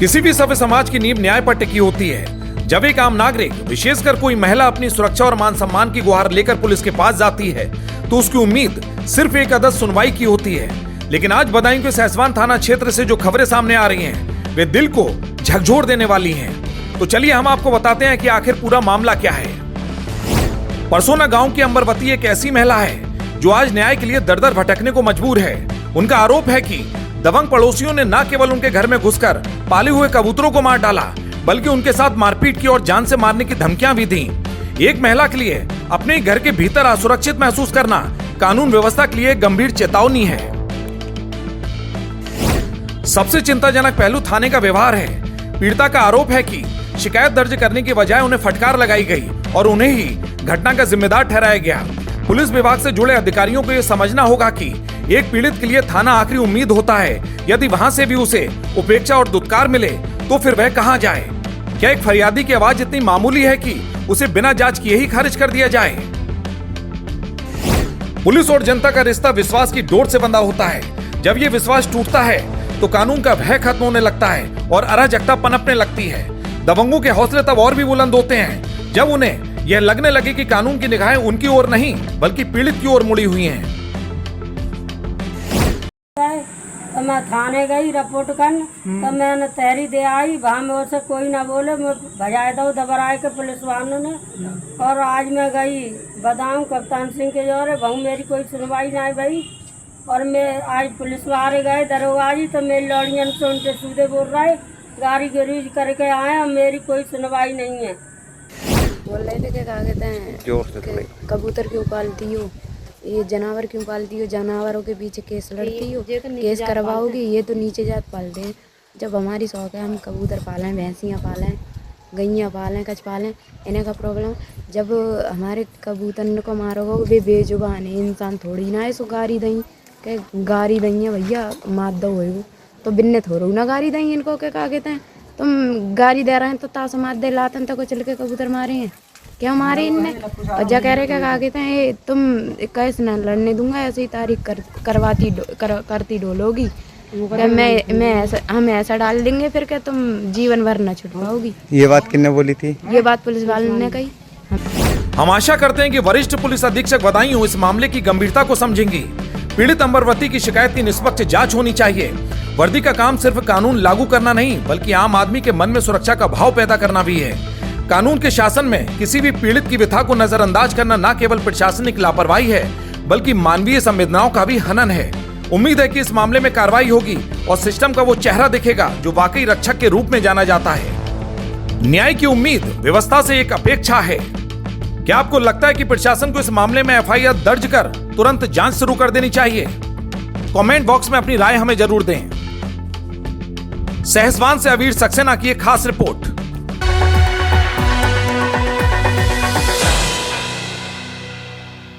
किसी भी सभ्य समाज की नींव न्याय पर टिकी होती है। जब एक आम नागरिक, विशेषकर कोई महिला, अपनी सुरक्षा और मान सम्मान की गुहार लेकर पुलिस के पास जाती है तो उसकी उम्मीद सिर्फ एक अदद सुनवाई की होती है। लेकिन आज बदायूं के सहसवान थाना क्षेत्र से जो खबरें सामने आ रही हैं, वे दिल को झकझोर देने वाली हैं। तो चलिए हम आपको बताते हैं कि आखिर पूरा मामला क्या है। परसोना गांव की अंबरवती एक ऐसी महिला है जो आज न्याय के लिए दर दर भटकने को मजबूर है। उनका आरोप है कि दबंग पड़ोसियों ने न केवल उनके घर में घुसकर पाले हुए कबूतरों को मार डाला, बल्कि उनके साथ मारपीट की और जान से मारने की धमकियां भी दी। एक महिला के लिए अपने घर के भीतर असुरक्षित महसूस करना कानून व्यवस्था के लिए एक गंभीर चेतावनी है। सबसे चिंताजनक पहलू थाने का व्यवहार है। पीड़िता का आरोप है कि शिकायत दर्ज करने की बजाय उन्हें फटकार लगाई गई और उन्हें ही घटना का जिम्मेदार ठहराया गया। पुलिस विभाग से जुड़े अधिकारियों को यह समझना होगा कि एक पीड़ित के लिए थाना आखिरी उम्मीद होता है। यदि वहां से भी उसे उपेक्षा और दुत्कार मिले तो फिर वह कहां जाए? क्या एक फरियादी की आवाज इतनी मामूली है कि उसे बिना जांच किए ही खारिज कर दिया जाए? पुलिस और जनता का रिश्ता विश्वास की डोर से बंधा होता है। जब ये विश्वास टूटता है तो कानून का भय खत्म होने लगता है और अराजकता पनपने लगती है। दबंगों के हौसले तब और भी बुलंद होते हैं जब उन्हें यह लगने लगे कि कानून की निगाहें उनकी ओर नहीं बल्कि पीड़ित की ओर मुड़ी हुई हैं। तो मैं थाने गई रिपोर्ट करने, तो मैंने तहरी दे आई, वहाँ में से कोई ना बोले, मैं भजाए दो दबराए के पुलिस वालों ने। और आज मैं गई बदायूं कप्तान सिंह के जोरे, वहाँ मेरी कोई सुनवाई नहीं भई। और मैं आज पुलिस वाले गए दरोगा जी, तो मेरी लड़ियन से उनके सूदे बोल रहे गाड़ी गरीज करके आए, और मेरी कोई सुनवाई नहीं है। बोल रहे थे क्या कहते हैं, कबूतर क्यों पालती हो, ये जानवर क्यों पालती हो, जानवरों के पीछे केस लड़ती हो, केस करवाओगी, ये तो नीचे जात पालते हैं। जब हमारी शौक है हम कबूतर पालें, भैंसियाँ पालें, गैया पालें, कछ पालें, इन्हें का प्रॉब्लम। जब हमारे कबूतर को मारोगे वे बेजुबान है, इंसान थोड़ी ना है सो गारी दई के गारी दई है भैया मार दो हो तो बिन्ने थोड़ो ना गारी दई इनको क्या कहते हैं, तुम गाड़ी दे रहे हैं तो ताश मार दे लाते तो चल के कबूतर मारे हैं क्या मारे इनने। और जा कह रहे क्या कहते हैं तुम कैसे ना लड़ने दूंगा, ऐसे ही तारीख करती डोलोगी, हम ऐसा डाल देंगे फिर क्या तुम जीवन भर न छुट पाओगी। ये बात किसने बोली थी? ये बात पुलिस वालों ने कही। हम आशा करते हैं कि वरिष्ठ पुलिस अधीक्षक बदायूं इस मामले की गंभीरता को समझेंगी। पीड़ित अंबरवती की शिकायत की निष्पक्ष जांच होनी चाहिए। वर्दी का काम सिर्फ कानून लागू करना नहीं बल्कि आम आदमी के मन में सुरक्षा का भाव पैदा करना भी है। कानून के शासन में किसी भी पीड़ित की व्यथा को नजरअंदाज करना न केवल प्रशासनिक लापरवाही है बल्कि मानवीय संवेदनाओं का भी हनन है। उम्मीद है कि इस मामले में कार्रवाई होगी और सिस्टम का वो चेहरा दिखेगा जो वाकई रक्षक के रूप में जाना जाता है। न्याय की उम्मीद व्यवस्था से एक अपेक्षा है। क्या आपको लगता है कि प्रशासन को इस मामले में एफआईआर दर्ज कर तुरंत जांच शुरू कर देनी चाहिए? कमेंट बॉक्स में अपनी राय हमें जरूर दें। सहसवान से अवीर सक्सेना की एक खास रिपोर्ट।